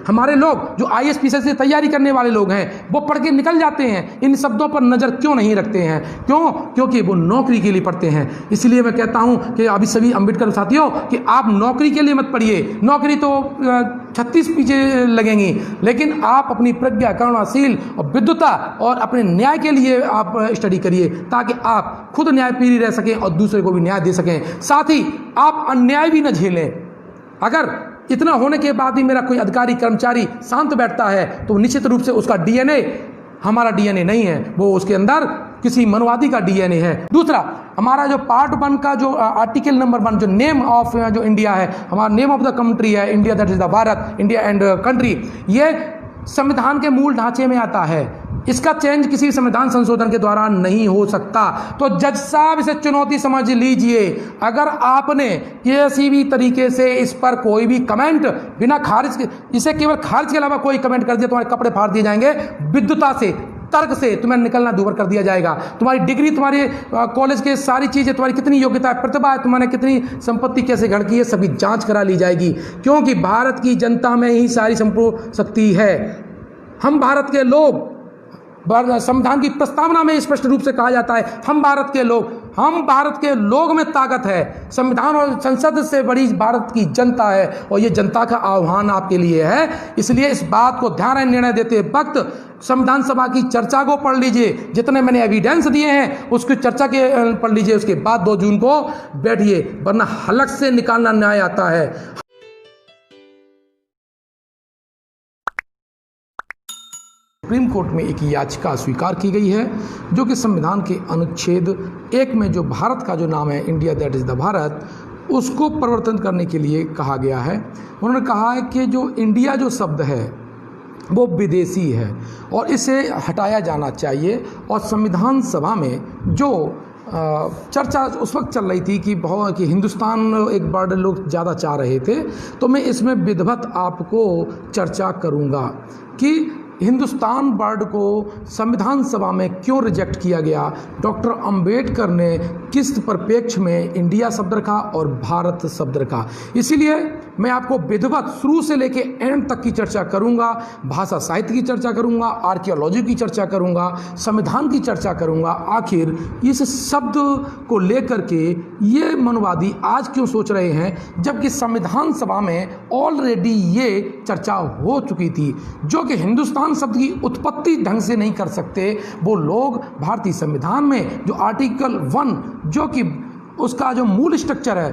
हमारे लोग जो IAS से तैयारी करने वाले लोग हैं वो पढ़ के निकल जाते हैं, इन शब्दों पर नज़र क्यों नहीं रखते हैं? क्यों? क्योंकि वो नौकरी के लिए पढ़ते हैं। इसलिए मैं कहता हूं कि अभी सभी अम्बेडकर साथियों कि आप नौकरी के लिए मत पढ़िए, नौकरी तो 36 पीछे लगेंगी, लेकिन आप अपनी प्रज्ञा, करुणाशील और विद्वता और अपने न्याय के लिए आप स्टडी करिए, ताकि आप खुद न्यायप्रिय रह सकें और दूसरे को भी न्याय दे सकें, साथ ही आप अन्याय भी न झेलें। अगर इतना होने के बाद भी मेरा कोई अधिकारी कर्मचारी शांत बैठता है तो निश्चित रूप से उसका DNA हमारा DNA नहीं है, वो उसके अंदर किसी मनवादी का DNA है। दूसरा, हमारा जो पार्ट 1 का जो आर्टिकल नंबर 1 जो नेम ऑफ जो इंडिया है, हमारा नेम ऑफ द कंट्री है India, that is the Bharat, India and country, ये संविधान के मूल ढांचे में आता है। इसका चेंज किसी संविधान संशोधन के द्वारा नहीं हो सकता। तो जज साहब इसे चुनौती समझ लीजिए। अगर आपने किसी भी तरीके से इस पर कोई भी कमेंट बिना खारिज के, इसे केवल खारिज के अलावा कोई कमेंट कर दिया, तुम्हारे कपड़े फाड़ दिए जाएंगे। विद्वता से, तर्क से तुम्हें निकलना दूर कर दिया जाएगा। तुम्हारी डिग्री, तुम्हारे कॉलेज के सारी चीज़ें, तुम्हारी कितनी योग्यता है, प्रतिभा है, तुम्हारे कितनी संपत्ति कैसे गढ़ की है, सभी जांच करा ली जाएगी, क्योंकि भारत की जनता में ही सारी संपूर्ण शक्ति है। हम भारत के लोग, संविधान की प्रस्तावना में स्पष्ट रूप से कहा जाता है हम भारत के लोग में ताकत है। संविधान और संसद से बड़ी भारत की जनता है, और ये जनता का आह्वान आपके लिए है। इसलिए इस बात को ध्यान में निर्णय देते वक्त संविधान सभा की चर्चा को पढ़ लीजिए, जितने मैंने एविडेंस दिए हैं उसकी चर्चा के पढ़ लीजिए, उसके बाद 2 जून को बैठिए, वरना हलक से निकालना न्याय आता है। सुप्रीम कोर्ट में एक याचिका स्वीकार की गई है, जो कि संविधान के अनुच्छेद 1 में जो भारत का जो नाम है India, that is the Bharat, उसको परिवर्तन करने के लिए कहा गया है। उन्होंने कहा है कि जो इंडिया जो शब्द है वो विदेशी है और इसे हटाया जाना चाहिए। और संविधान सभा में जो चर्चा उस वक्त चल रही थी कि हिंदुस्तान एक वर्ड लोग ज़्यादा चाह रहे थे, तो मैं इसमें विधिवत आपको चर्चा करूँगा कि हिंदुस्तान वर्ड को संविधान सभा में क्यों रिजेक्ट किया गया, डॉक्टर अंबेडकर ने किस परिप्रेक्ष्य में इंडिया शब्द रखा और भारत शब्द रखा। इसीलिए मैं आपको विधिवत शुरू से लेके एंड तक की चर्चा करूंगा, भाषा साहित्य की चर्चा करूंगा, आर्कियोलॉजी की चर्चा करूंगा, संविधान की चर्चा करूंगा। आखिर इस शब्द को लेकर के ये मनवादी आज क्यों सोच रहे हैं, जबकि संविधान सभा में ऑलरेडी ये चर्चा हो चुकी थी। जो कि हिंदुस्तान शब्द की उत्पत्ति ढंग से नहीं कर सकते वो लोग भारतीय संविधान में जो आर्टिकल 1 जो कि उसका जो मूल स्ट्रक्चर है,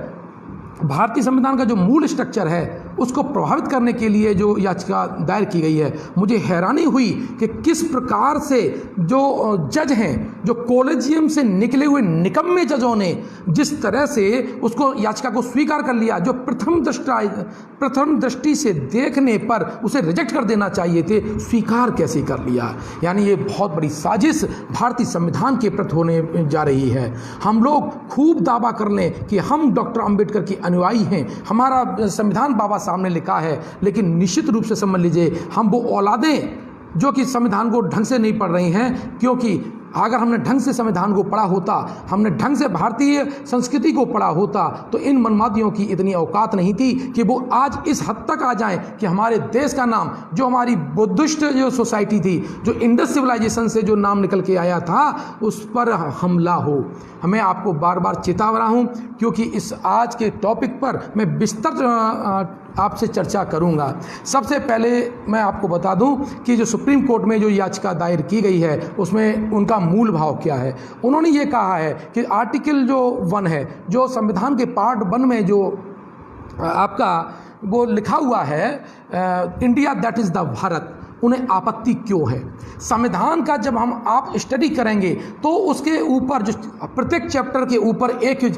भारतीय संविधान का जो मूल स्ट्रक्चर है, उसको प्रभावित करने के लिए जो याचिका दायर की गई है। मुझे हैरानी हुई कि किस प्रकार से जो जज हैं, जो कॉलेजियम से निकले हुए निकम्मे जजों ने जिस तरह से उसको याचिका को स्वीकार कर लिया, जो प्रथम दृष्टि से देखने पर उसे रिजेक्ट कर देना चाहिए थे, स्वीकार कैसे कर लिया। यानी ये बहुत बड़ी साजिश भारतीय संविधान के प्रति होने जा रही है। हम लोग खूब दावा कर लें कि हम डॉक्टर अंबेडकर की अनुयायी हैं, हमारा संविधान बाबा सामने लिखा है, लेकिन निश्चित रूप से समझ लीजिए हम वो औलादें जो कि संविधान को ढंग से नहीं पढ़ रही हैं, क्योंकि अगर हमने ढंग से संविधान को पढ़ा होता, हमने ढंग से भारतीय संस्कृति को पढ़ा होता, तो इन मनवादियों की इतनी औकात नहीं थी कि वो आज इस हद तक आ जाएं कि हमारे देश का नाम, जो हमारी बुद्धिस्ट जो सोसाइटी थी, जो इंडस सिविलाइजेशन से जो नाम निकल के आया था, उस पर हमला हो। हमें आपको बार बार चेता रहा हूँ, क्योंकि इस आज के टॉपिक पर मैं विस्तृत आपसे चर्चा करूंगा। सबसे पहले मैं आपको बता दूं कि जो सुप्रीम कोर्ट में जो याचिका दायर की गई है उसमें उनका मूल भाव क्या है। उन्होंने ये कहा है कि आर्टिकल जो 1 है, जो संविधान के पार्ट 1 में जो आपका वो लिखा हुआ है India that is the Bharat, उन्हें आपत्ति क्यों है। संविधान का जब आप स्टडी करेंगे तो उसके ऊपर जो प्रत्येक चैप्टर के ऊपर एक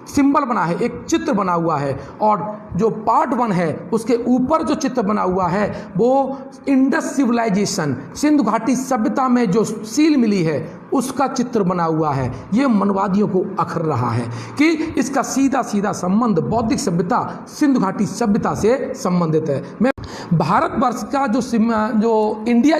सिंबल बना है, एक चित्र बना हुआ है, और जो पार्ट 1 है उसके ऊपर जो चित्र बना हुआ है वो इंडस सिविलाइजेशन, सिंधु घाटी सभ्यता में जो सील मिली है उसका चित्र बना हुआ है। ये मनवादियों को अखर रहा है कि इसका सीधा सीधा संबंध बौद्धिक सभ्यता, सिंधु घाटी सभ्यता से संबंधित है। भारतवर्ष का जो इंडिया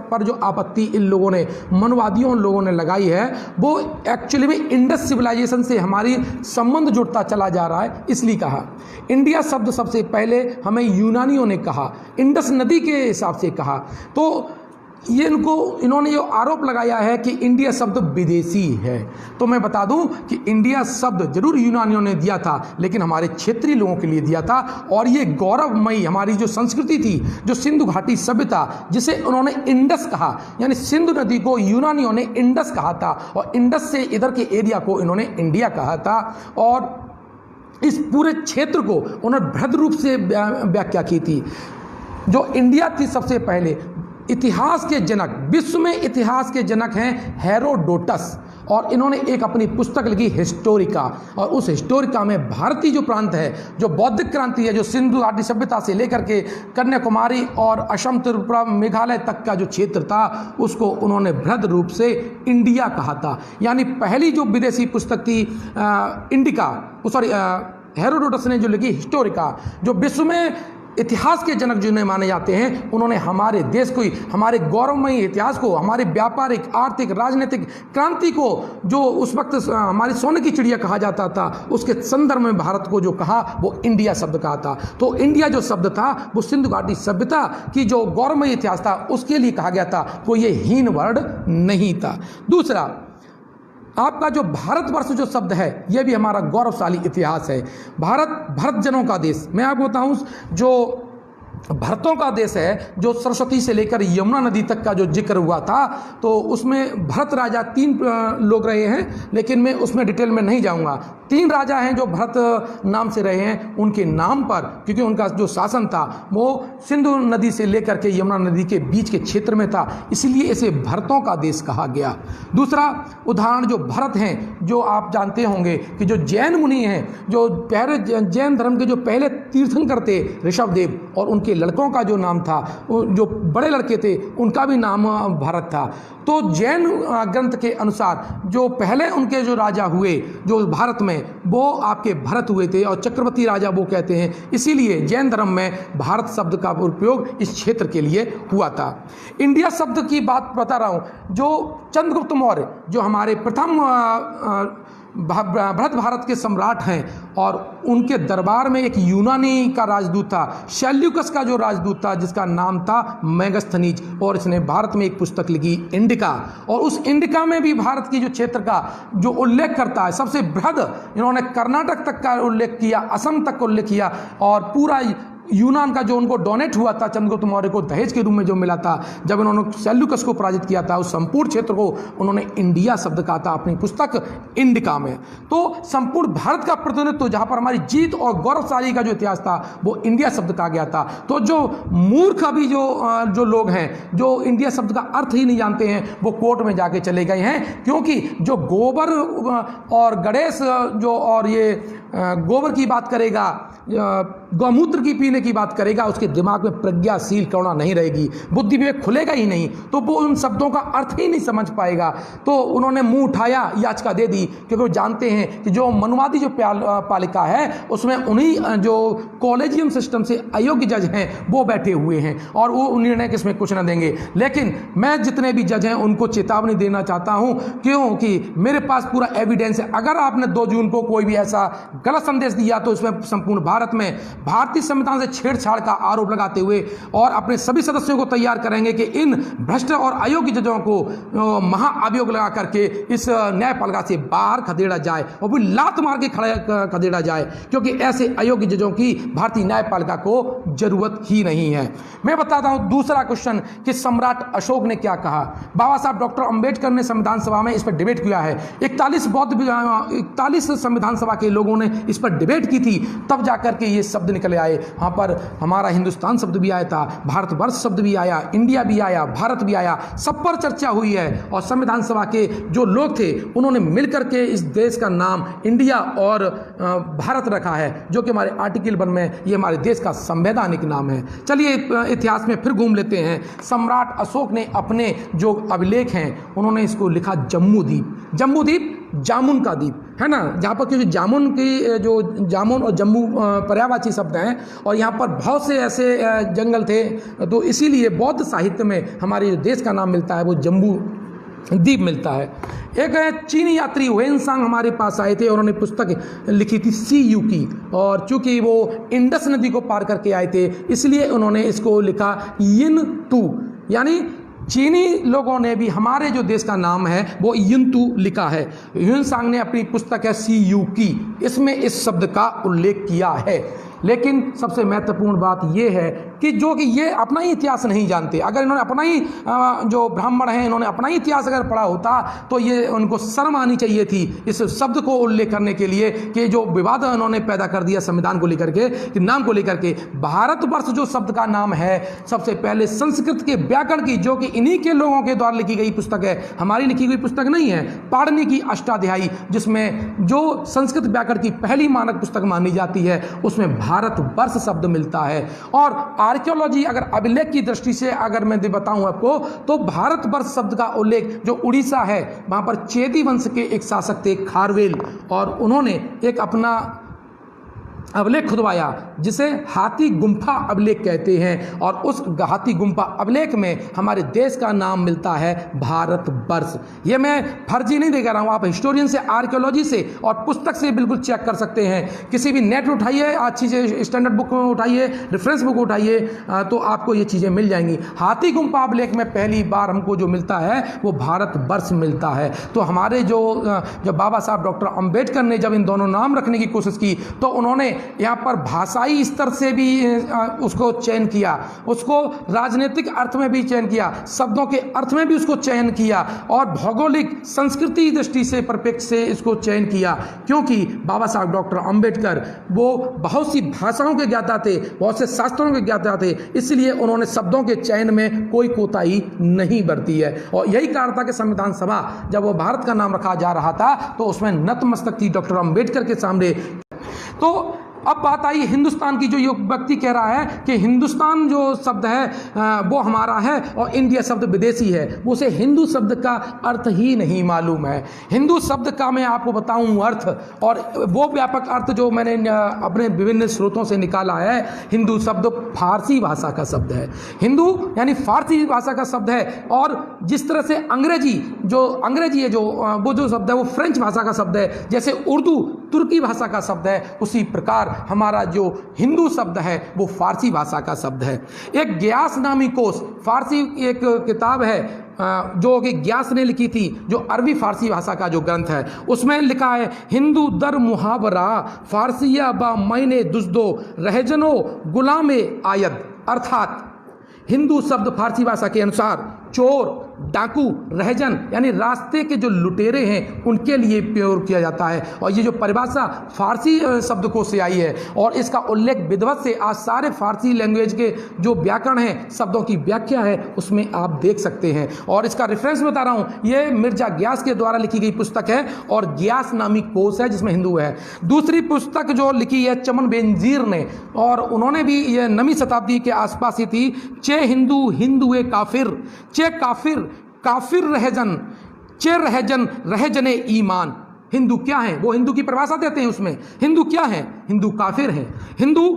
पर जो आपत्ति इन लोगों ने, मनवादियों लोगों ने लगाई है, वो एक्चुअली में इंडस सिविलाइजेशन से हमारी संबंध जुड़ता चला जा रहा है, इसलिए कहा। इंडिया शब्द सबसे पहले हमें यूनानियों ने कहा, इंडस नदी के हिसाब से कहा। तो ये इन्होंने जो आरोप लगाया है कि इंडिया शब्द विदेशी है, तो मैं बता दूं कि इंडिया शब्द जरूर यूनानियों ने दिया था, लेकिन हमारे क्षेत्रीय लोगों के लिए दिया था। और ये गौरवमयी हमारी जो संस्कृति थी, जो सिंधु घाटी सभ्यता, जिसे उन्होंने इंडस कहा, यानी सिंधु नदी को यूनानियों ने इंडस कहा था, और इंडस से इधर के एरिया को इन्होंने इंडिया कहा था। और इस पूरे क्षेत्र को उन्होंने बृहद रूप से व्याख्या की थी। जो इंडिया थी सबसे पहले, इतिहास के जनक, विश्व में इतिहास के जनक हैं हेरोडोटस, और इन्होंने एक अपनी पुस्तक लिखी हिस्टोरिका, और उस हिस्टोरिका में भारतीय जो प्रांत है, जो बौद्धिक क्रांति है, जो सिंधु घाटी सभ्यता से लेकर के कन्याकुमारी और असम, त्रिपुरा, मेघालय तक का जो क्षेत्र था, उसको उन्होंने बृहद रूप से इंडिया कहा था। यानी पहली जो विदेशी पुस्तक थी हेरोडोटस ने जो लिखी हिस्टोरिका, जो विश्व में इतिहास के जनक जिन्हें माने जाते हैं, उन्होंने हमारे देश को, हमारे गौरवमयी इतिहास को, हमारे व्यापारिक, आर्थिक, राजनीतिक क्रांति को, जो उस वक्त हमारी सोने की चिड़िया कहा जाता था, उसके संदर्भ में भारत को जो कहा, वो इंडिया शब्द कहा था। तो इंडिया जो शब्द था, वो सिंधु घाटी सभ्यता की जो गौरवमयी इतिहास था, उसके लिए कहा गया था, कोई ये हीन वर्ड नहीं था। दूसरा, आपका जो भारतवर्ष जो शब्द है, यह भी हमारा गौरवशाली इतिहास है। भरत जनों का देश, मैं आपको बताऊं, जो भरतों का देश है, जो सरस्वती से लेकर यमुना नदी तक का जो जिक्र हुआ था, तो उसमें भरत राजा 3 लोग रहे हैं, लेकिन मैं उसमें डिटेल में नहीं जाऊंगा। 3 राजा हैं जो भरत नाम से रहे हैं, उनके नाम पर, क्योंकि उनका जो शासन था वो सिंधु नदी से लेकर के यमुना नदी के बीच के क्षेत्र में था, इसलिए इसे भरतों का देश कहा गया। दूसरा उदाहरण, जो भरत हैं, जो आप जानते होंगे कि जो जैन मुनि हैं, जो पहले जैन धर्म के जो पहले तीर्थंकर थे, ऋषभदेव, और उनके लड़कों का जो नाम था, जो बड़े लड़के थे, उनका भी नाम भरत था। तो जैन ग्रंथ के अनुसार जो पहले उनके जो राजा हुए जो भारत में, वो आपके भरत हुए थे, और चक्रवर्ती राजा वो कहते हैं, इसीलिए जैन धर्म में भारत शब्द का उपयोग इस क्षेत्र के लिए हुआ था। इंडिया शब्द की बात बता रहा हूँ, जो चंद्रगुप्त मौर्य, जो हमारे प्रथम बृहद भारत के सम्राट हैं, और उनके दरबार में एक यूनानी का राजदूत था, सेल्यूकस का जो राजदूत था, जिसका नाम था मेगास्थनीज, और इसने भारत में एक पुस्तक लिखी इंडिका, और उस इंडिका में भी भारत की जो क्षेत्र का जो उल्लेख करता है, सबसे बृहद इन्होंने कर्नाटक तक का उल्लेख किया, असम तक का उल्लेख किया, और पूरा यूनान का जो उनको डोनेट हुआ था चंद्रगुप्त मौर्य को दहेज के रूप में जो मिला था, जब उन्होंने सेल्यूकस को पराजित किया था, उस संपूर्ण क्षेत्र को उन्होंने इंडिया शब्द कहा था अपनी पुस्तक इंडिका में। तो संपूर्ण भारत का प्रतिनिधित्व, जहां पर हमारी जीत और गौरवशाली का जो इतिहास था, वो इंडिया शब्द कहा गया था। तो जो मूर्ख अभी जो लोग हैं, जो इंडिया शब्द का अर्थ ही नहीं जानते हैं, वो कोर्ट में जाके चले गए हैं, क्योंकि जो गोबर और गणेश जो, और ये गोबर की बात करेगा, गौमूत्र की पीने की बात करेगा, उसके दिमाग में प्रज्ञाशील करुणा नहीं रहेगी, बुद्धि विवेक खुलेगा ही नहीं, तो वो उन शब्दों का अर्थ ही नहीं समझ पाएगा। तो उन्होंने मुंह उठाया, याचिका दे दी, क्योंकि वो जानते हैं कि जो मनुवादी जो पालिका है, उसमें उन्हीं जो कॉलेजियम सिस्टम से अयोग्य जज हैं वो बैठे हुए हैं, और वो निर्णय किसमें कुछ न देंगे। लेकिन मैं जितने भी जज हैं उनको चेतावनी देना चाहता हूं, क्योंकि मेरे पास पूरा एविडेंस है। अगर आपने 2 जून को कोई भी ऐसा गलत संदेश दिया, तो इसमें संपूर्ण भारत में भारतीय संविधान से छेड़छाड़ का आरोप लगाते हुए और अपने सभी सदस्यों को तैयार करेंगे कि इन भ्रष्ट और अयोग्य जजों को महाअभियोग लगा करके इस न्यायपालिका से बाहर खदेड़ा जाए, और भी लात मार के खदेड़ा जाए, क्योंकि ऐसे अयोग्य जजों की भारतीय न्यायपालिका को जरूरत ही नहीं है। मैं बताता हूं दूसरा क्वेश्चन कि सम्राट अशोक ने क्या कहा। बाबा साहब डॉक्टर अंबेडकर ने संविधान सभा में इस पर डिबेट किया है। 41 संविधान सभा के लोगों ने इस पर डिबेट की थी, तब जाकर के ये शब्द निकले आए। वहाँ पर हमारा हिंदुस्तान शब्द भी आया था, भारतवर्ष शब्द भी आया, इंडिया भी आया, भारत भी आया, सब पर चर्चा हुई है। और संविधान सभा के जो लोग थे, उन्होंने मिलकर के इस देश का नाम इंडिया और भारत रखा है, जो कि हमारे आर्टिकल 1 में ये हमारे देश का संवैधानिक नाम है। चलिए इतिहास में फिर घूम लेते हैं। सम्राट अशोक ने अपने जो अभिलेख हैं, उन्होंने इसको लिखा जम्बूद्वीप। जम्बूद्वीप जामुन का द्वीप, है ना, जहाँ पर क्योंकि जामुन और जम्मू पर्यायवाची शब्द हैं और यहाँ पर बहुत से ऐसे जंगल थे, तो इसीलिए बौद्ध साहित्य में हमारे जो देश का नाम मिलता है वो जम्बू द्वीप मिलता है। एक चीनी यात्री वेनसांग हमारे पास आए थे और उन्होंने पुस्तक लिखी थी सी यू की, और चूंकि वो इंडस नदी को पार करके आए थे इसलिए उन्होंने इसको लिखा यिन टू, यानी चीनी लोगों ने भी हमारे जो देश का नाम है वो यिनतू लिखा है। वेनसांग ने अपनी पुस्तक है सी यू की, इसमें इस शब्द का उल्लेख किया है। लेकिन सबसे महत्वपूर्ण बात यह है कि जो कि ये अपना ही इतिहास नहीं जानते। अगर इन्होंने अपना ही जो ब्राह्मण हैं इन्होंने अपना ही इतिहास अगर पढ़ा होता तो ये उनको शर्म आनी चाहिए थी इस शब्द को उल्लेख करने के लिए कि जो विवाद उन्होंने पैदा कर दिया संविधान को लेकर के, कि नाम को लेकर के। भारतवर्ष जो शब्द का नाम है सबसे पहले संस्कृत के व्याकरण की, जो कि इन्हीं के लोगों के द्वारा लिखी गई पुस्तक है, हमारी लिखी हुई पुस्तक नहीं है, पाणिनि की अष्टाध्यायी, जिसमें जो संस्कृत व्याकरण की पहली मानक पुस्तक मानी जाती है उसमें भारतवर्ष शब्द मिलता है। और आर्कियोलॉजी अगर अभिलेख की दृष्टि से अगर मैं बताऊं आपको तो भारतवर्ष शब्द का उल्लेख जो उड़ीसा है वहां पर चेदी वंश के एक शासक थे खारवेल, और उन्होंने एक अपना अभिलेख खुदवाया जिसे हाथी गुम्फा अभिलेख कहते हैं, और उस हाथी गुम्फा अभिलेख में हमारे देश का नाम मिलता है भारतवर्ष। ये मैं फर्जी नहीं दे रहा हूँ, आप हिस्टोरियन से, आर्कियोलॉजी से और पुस्तक से बिल्कुल चेक कर सकते हैं। किसी भी नेट उठाइए, अच्छी स्टैंडर्ड बुक में उठाइए, रेफरेंस बुक उठाइए, तो आपको ये चीज़ें मिल जाएंगी। हाथी गुम्फा अभिलेख में पहली बार हमको जो मिलता है वो भारतवर्ष मिलता है। तो हमारे जो बाबा साहब डॉक्टर अम्बेडकर ने जब इन दोनों नाम रखने की कोशिश की तो उन्होंने यहाँ पर भाषाई स्तर से भी उसको चयन किया, उसको राजनीतिक अर्थ में भी चयन किया, शब्दों के अर्थ में भी उसको चयन किया, और भौगोलिक संस्कृति दृष्टि से परिप्रेक्ष्य से इसको चयन किया, क्योंकि बाबा साहब डॉक्टर अंबेडकर वो बहुत सी भाषाओं के ज्ञाता थे, बहुत से शास्त्रों के ज्ञाता थे, इसलिए उन्होंने शब्दों के चयन में कोई कोताही नहीं बरती है। और यही कारण था कि संविधान सभा जब वो भारत का नाम रखा जा रहा था तो उसमें नतमस्तक थी डॉक्टर अंबेडकर के सामने। तो अब बात आई हिंदुस्तान की, जो ये व्यक्ति कह रहा है कि हिंदुस्तान जो शब्द है वो हमारा है और इंडिया शब्द विदेशी है, उसे हिंदू शब्द का अर्थ ही नहीं मालूम है। हिंदू शब्द का मैं आपको बताऊं अर्थ, और वो व्यापक अर्थ जो मैंने अपने विभिन्न स्रोतों से निकाला है। हिंदू शब्द फारसी भाषा का शब्द है, हिंदू यानी फारसी भाषा का शब्द है, और जिस तरह से अंग्रेजी है जो वो जो शब्द है वो फ्रेंच भाषा का शब्द है, जैसे उर्दू तुर्की भाषा का शब्द है, उसी प्रकार हमारा जो हिंदू शब्द है वो फारसी भाषा का शब्द है। एक ग्यास नामी कोश, फारसी एक किताब है जो कि ग्यास ने लिखी थी, जो अरबी फारसी भाषा का जो ग्रंथ है, उसमें लिखा है हिंदू दर मुहावरा फारसिया बा मैंने दुजदो रहजनो गुलामे आयद, अर्थात हिंदू शब्द फारसी भाषा के अनुसार चोर, डाकू, रहजन यानी रास्ते के जो लुटेरे हैं उनके लिए प्रयोग किया जाता है। और ये जो परिभाषा फारसी शब्दकोश से आई है और इसका उल्लेख विधिवत से आज सारे फारसी लैंग्वेज के जो व्याकरण हैं, शब्दों की व्याख्या है, उसमें आप देख सकते हैं। और इसका रेफरेंस बता रहा हूँ, ये मिर्जा ग्यास के द्वारा लिखी गई पुस्तक है और ग्यास नामी कोश है जिसमें हिंदू है। दूसरी पुस्तक जो लिखी है चमन बेनजीर ने, और उन्होंने भी ये 9वीं शताब्दी के आसपास ही थी। चे हिंदू हिंदुए काफिर, चे काफिर काफिर रहजन, चे रहजन रहजने ईमान। हिंदू क्या है वो हिंदू की परिभाषा देते हैं उसमें। हिंदू क्या है? हिंदू काफिर है, हिंदू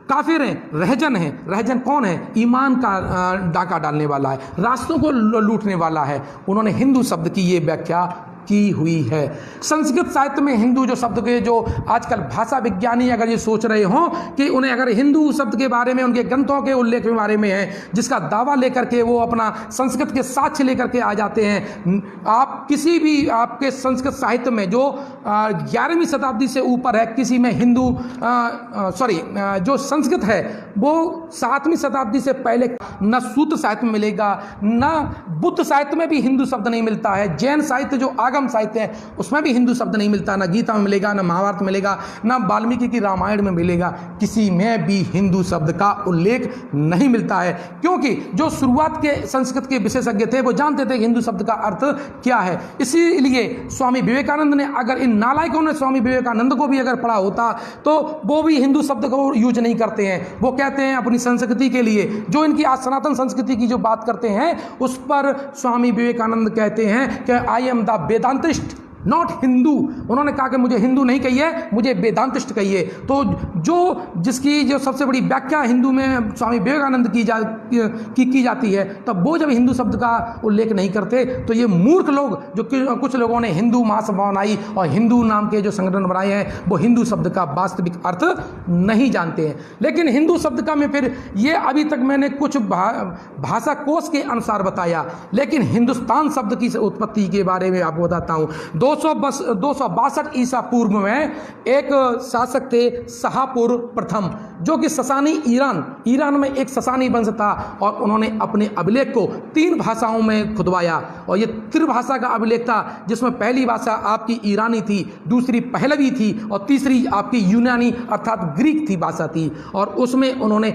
काफिर है, रहजन है। रहजन कौन है? ईमान का डाका डालने वाला है, रास्तों को लूटने वाला है। उन्होंने हिंदू शब्द की ये व्याख्या की हुई है। संस्कृत साहित्य में हिंदू जो शब्द के, जो आजकल भाषा विज्ञानी अगर ये सोच रहे हो कि उन्हें अगर हिंदू शब्द के बारे में, उनके ग्रंथों के उल्लेख के बारे में है, जिसका दावा लेकर के वो अपना संस्कृत के साक्ष्य लेकर के आ जाते हैं। आप किसी भी आपके संस्कृत साहित्य में जो 11वीं शताब्दी से ऊपर है, किसी में हिंदू जो संस्कृत है वो 7वीं शताब्दी से पहले न सूत्र साहित्य में मिलेगा, न बुद्ध साहित्य में भी हिंदू शब्द नहीं मिलता है। जैन साहित्य जो आगम साहित्य है उसमें भी हिंदू शब्द नहीं मिलता, ना गीता में मिलेगा, ना महाभारत में मिलेगा, ना वाल्मीकि की रामायण में मिलेगा। किसी में भी हिंदू शब्द का उल्लेख नहीं मिलता है, क्योंकि जो शुरुआत के संस्कृत के विशेषज्ञ थे वो जानते थे कि हिंदू शब्द का अर्थ क्या है। इसीलिए स्वामी विवेकानंद ने, अगर इन नालायकों ने स्वामी विवेकानंद को भी अगर पढ़ा होता तो वो भी हिंदू शब्द को यूज नहीं करते हैं। वो कहते हैं अपनी संस्कृति के लिए, जो इनकी आज सनातन संस्कृति की जो बात करते हैं उस पर स्वामी विवेकानंद कहते हैं कि I am the Vedantist not Hindu. उन्होंने कहा कि मुझे हिंदू नहीं कहिए, मुझे वेदांतिस्ट कहिए। तो जिसकी जो सबसे बड़ी व्याख्या हिंदू में स्वामी विवेकानंद की जाती है, तब वो जब हिंदू शब्द का उल्लेख नहीं करते तो ये मूर्ख लोग, जो कुछ लोगों ने हिंदू महासभा बनाई और हिंदू नाम के जो संगठन बनाए हैं, वो हिंदू शब्द का वास्तविक अर्थ नहीं जानते हैं। लेकिन हिंदू शब्द का मैं फिर ये अभी तक मैंने कुछ भाषा कोश के अनुसार बताया, लेकिन हिंदुस्तान शब्द की उत्पत्ति के बारे में आपको बताता हूँ। 262 ईसा पूर्व में एक शासक थे शाहपुर प्रथम, जो कि ससानी ईरान में एक ससानी वंश था, और उन्होंने अपने अभिलेख को 3 भाषाओं में खुदवाया, और ये त्रिभाषा का अभिलेख था, जिसमें पहली भाषा आपकी ईरानी थी, दूसरी पहलवी थी, और तीसरी आपकी यूनानी अर्थात ग्रीक थी भाषा थी। और उसमें उन्होंने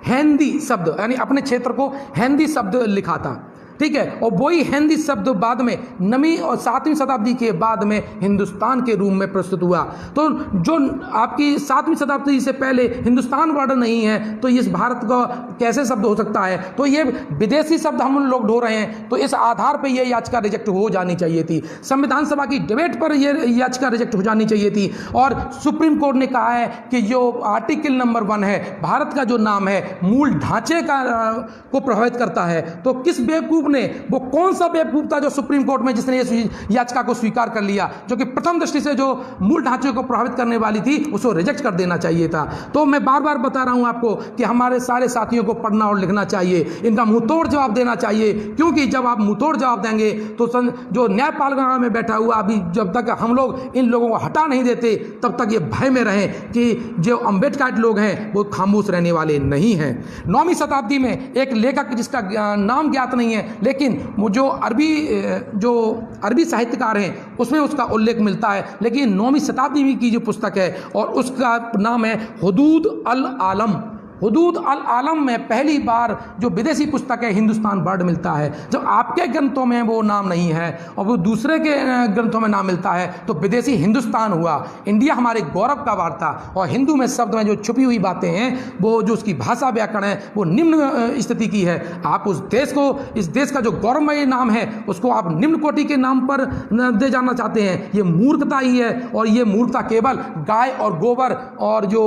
हिंदी शब्द यानी अपने क्षेत्र को हिंदी शब्द लिखा था, ठीक है। और वही हिंदी शब्द बाद में 9वीं और 7वीं शताब्दी के बाद में हिंदुस्तान के रूप में प्रस्तुत हुआ। तो जो आपकी 7वीं शताब्दी से पहले हिंदुस्तान वर्ड नहीं है, तो इस भारत का कैसे शब्द हो सकता है? तो ये विदेशी शब्द हम लोग ढो रहे हैं, तो इस आधार पर यह याचिका रिजेक्ट हो जानी चाहिए थी। संविधान सभा की डिबेट पर यह याचिका रिजेक्ट हो जानी चाहिए थी। और सुप्रीम कोर्ट ने कहा है कि जो आर्टिकल नंबर 1 है, भारत का जो नाम है मूल ढांचे को प्रभावित करता है। तो किस बेवकूफ ने, वो कौन सा बेवकूफ था जो सुप्रीम कोर्ट में जिसने इस याचिका को स्वीकार कर लिया, जो कि प्रथम दृष्टि से जो मूल ढांचे को प्रभावित करने वाली थी, उसको रिजेक्ट कर देना चाहिए था। तो मैं बार बार बता रहा हूं आपको कि हमारे सारे साथियों को पढ़ना और लिखना चाहिए, इनका मुंहतोड़ जवाब देना चाहिए, क्योंकि जब आप मुंहतोड़ जवाब देंगे तो जो न्यायपालिका में बैठा हुआ अभी जब तक हम लोग इन लोगों को हटा नहीं देते, तब तक ये भय में रहें कि जो अम्बेडकर लोग हैं वो खामोश रहने वाले नहीं हैं। 9वीं शताब्दी में एक लेखक जिसका नाम ज्ञात नहीं है, लेकिन वो जो अरबी साहित्यकार हैं उसमें उसका उल्लेख मिलता है, लेकिन 9वीं शताब्दी की जो पुस्तक है और उसका नाम है हुदूद अल आलम। हुदूद अल आलम में पहली बार जो विदेशी पुस्तक है हिंदुस्तान वर्ड मिलता है। जब आपके ग्रंथों में वो नाम नहीं है और वो दूसरे के ग्रंथों में नाम मिलता है, तो विदेशी हिंदुस्तान हुआ। इंडिया हमारे गौरव का वार था, और हिंदू में शब्द में जो छुपी हुई बातें हैं, वो जो उसकी भाषा व्याकरण है, वो निम्न स्थिति की है। आप उस देश को, इस देश का जो गौरवमय नाम है, उसको आप निम्न कोटि के नाम पर दे जाना चाहते हैं। ये मूर्खता ही है, और ये मूर्खता केवल गाय और गोबर और जो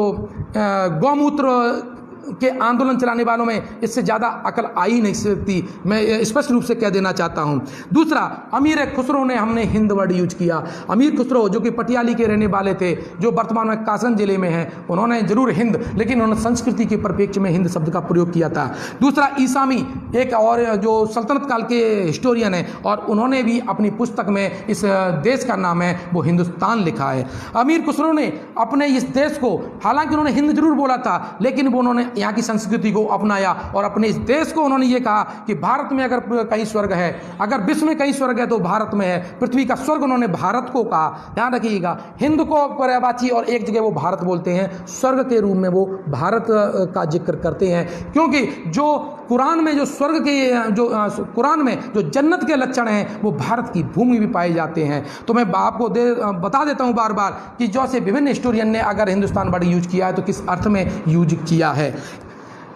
गौमूत्र के आंदोलन चलाने वालों में इससे ज़्यादा अकल आ ही नहीं सकती। मैं स्पष्ट रूप से कह देना चाहता हूं। दूसरा, अमीर खुसरो ने हमने हिंद वर्ड यूज किया। अमीर खुसरो जो कि पटियाली के रहने वाले थे, जो वर्तमान में कासन जिले में हैं, उन्होंने जरूर हिंद, लेकिन उन्होंने संस्कृति के परिप्रेक्ष्य में हिंद शब्द का प्रयोग किया था। दूसरा, ईसामी एक और जो सल्तनत काल के हिस्टोरियन है, और उन्होंने भी अपनी पुस्तक में इस देश का नाम है वो हिंदुस्तान लिखा है। अमीर खुसरो ने अपने इस देश को, हालांकि उन्होंने हिंद जरूर बोला था, लेकिन वो उन्होंने यहाँ की संस्कृति को अपनाया, और अपने इस देश को उन्होंने ये कहा कि भारत में अगर कहीं स्वर्ग है, अगर विश्व में कहीं स्वर्ग है तो भारत में है। पृथ्वी का स्वर्ग उन्होंने भारत को कहा। ध्यान रखिएगा, हिंद को पर्यायवाची और एक जगह वो भारत बोलते हैं, स्वर्ग के रूप में वो भारत का जिक्र करते हैं, क्योंकि जो कुरान में जो स्वर्ग के जो कुरान में जो जन्नत के लक्षण हैं, वो भारत की भूमि भी पाए जाते हैं। तो मैं आपको बता देता हूँ बार बार कि जैसे विभिन्न हिस्टोरियन ने अगर हिंदुस्तान वर्ड यूज किया है तो किस अर्थ में यूज किया है।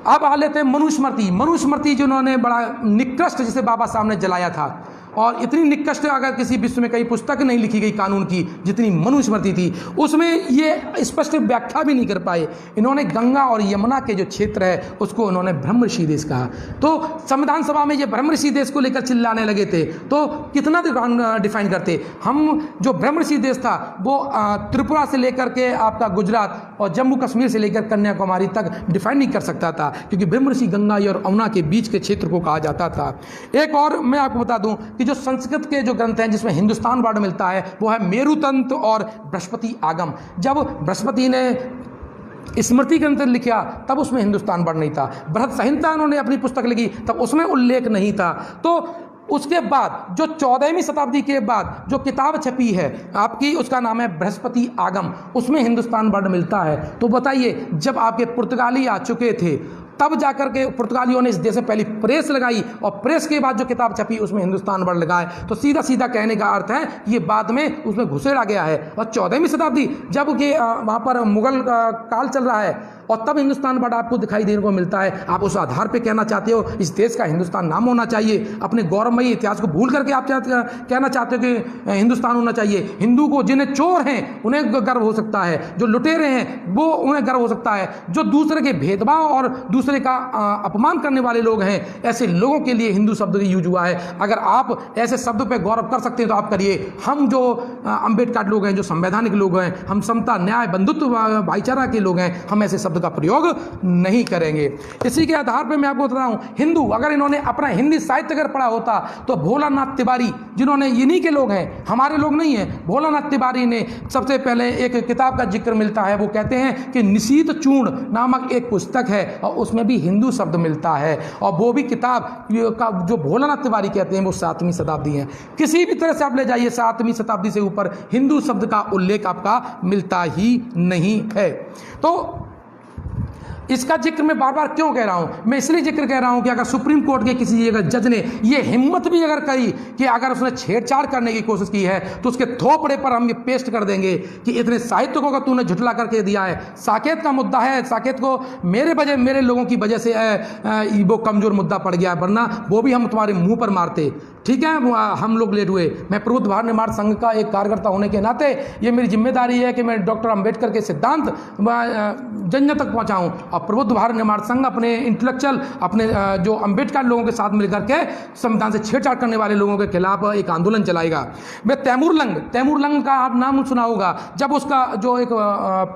अब आ लेते हैं मनुस्मृति जिन्होंने बड़ा निकृष्ट, जिसे बाबा साहब ने जलाया था, और इतनी निकृष्ट अगर किसी विश्व में कई पुस्तक नहीं लिखी गई कानून की जितनी मनुस्मृति थी, उसमें ये स्पष्ट व्याख्या भी नहीं कर पाए। इन्होंने गंगा और यमुना के जो क्षेत्र है उसको उन्होंने ब्रह्मऋषि देश कहा। तो संविधान सभा में ये ब्रह्मऋषि देश को लेकर चिल्लाने लगे थे, तो कितना डिफाइन करते हम। जो ब्रह्मऋषि देश था वो त्रिपुरा से लेकर के आपका गुजरात और जम्मू कश्मीर से लेकर कन्याकुमारी तक डिफाइन नहीं कर सकता था, क्योंकि ब्रह्मऋषि गंगा और यमुना के बीच के क्षेत्र को कहा जाता था। एक और मैं आपको बता दूं कि जो संस्कृत के जो ग्रंथ हैं जिसमें हिंदुस्तान वर्ड मिलता है, वो है मेरुतंत्र और बृहस्पति आगम। जब बृहस्पति ने स्मृति ग्रंथ लिखा तब उसमें हिंदुस्तान वर्ड नहीं था। बृहद संहिता उन्होंने अपनी पुस्तक लिखी तब उसमें उल्लेख नहीं था। तो उसके बाद जो 14वीं शताब्दी के बाद जो किताब छपी है आपकी, उसका नाम है बृहस्पति आगम, उसमें हिंदुस्तान वर्ड मिलता है। तो बताइए, जब आपके पुर्तगाली आ चुके थे तब जाकर के पुर्तगालियों ने इस देश में पहली प्रेस लगाई, और प्रेस के बाद जो किताब छपी उसमें हिंदुस्तान वर्ड लगा है। तो सीधा सीधा कहने का अर्थ है ये बाद में उसमें घुसेड़ा गया है। और 14वीं शताब्दी जब कि वहाँ पर मुगल काल चल रहा है, और तब हिंदुस्तान वर्ड आपको दिखाई देने को मिलता है। आप उस आधार पर कहना चाहते हो इस देश का हिंदुस्तान नाम होना चाहिए, अपने गौरवमयी इतिहास को भूल करके आप कहना चाहते हो कि हिंदुस्तान होना चाहिए। हिंदू को जिन्हें चोर हैं उन्हें गर्व हो सकता है, जो लुटेरे हैं वो उन्हें गर्व हो सकता है, जो दूसरे के भेदभाव और दूसरे का अपमान करने वाले लोग हैं, ऐसे लोगों के लिए हिंदू शब्द यूज हुआ है। अगर आप ऐसे शब्द पे गौरव कर सकते हैं तो आप करिए। हम जो अंबेडकर लोग हैं, जो संवैधानिक लोग हैं, हम समता, न्याय, बंधुत्व, भाईचारा के लोग हैं, हम ऐसे शब्द का प्रयोग नहीं करेंगे। इसी के आधार पर मैं आपको बता रहा हूं, हिंदू, अगर इन्होंने अपना हिंदी साहित्य अगर पढ़ा होता तो भोलानाथ तिवारी, जिन्होंने इन्हीं के लोग हैं, हमारे लोग नहीं हैं, भोलानाथ तिवारी ने सबसे पहले एक किताब का जिक्र मिलता है। वो कहते हैं कि निशीत चूर्ण नामक एक पुस्तक है और उसमें भी हिंदू शब्द मिलता है, और वो भी किताब का जो भोलानाथ तिवारी कहते हैं वो 7वीं शताब्दी है। किसी भी तरह से आप ले जाइए 7वीं शताब्दी से ऊपर हिंदू शब्द का उल्लेख आपका मिलता ही नहीं है। तो इसका जिक्र मैं बार बार क्यों कह रहा हूं? मैं इसलिए जिक्र कह रहा हूं कि अगर सुप्रीम कोर्ट के किसी अगर जज ने ये हिम्मत भी अगर करी कि अगर उसने छेड़छाड़ करने की कोशिश की है तो उसके थोपड़े पर हम ये पेस्ट कर देंगे कि इतने साहित्य को तूने झुठला करके दिया है। साकेत का मुद्दा है, साकेत को मेरे लोगों की वजह से वो कमजोर मुद्दा पड़ गया, वरना वो भी हम तुम्हारे मुंह पर मारते। ठीक है, हम लोग लेट हुए। मैं प्रबुद्ध भारत निर्माण संघ का एक कार्यकर्ता होने के नाते ये मेरी जिम्मेदारी है कि मैं डॉक्टर अंबेडकर के सिद्धांत जन जन तक पहुंचाऊं। और प्रबुद्ध भारत निर्माण संघ अपने इंटेलेक्चुअल, अपने जो अंबेडकर लोगों के साथ मिलकर के संविधान से छेड़छाड़ करने वाले लोगों के खिलाफ एक आंदोलन चलाएगा। मैं तैमूर लंग का आप नाम सुना होगा। जब उसका जो एक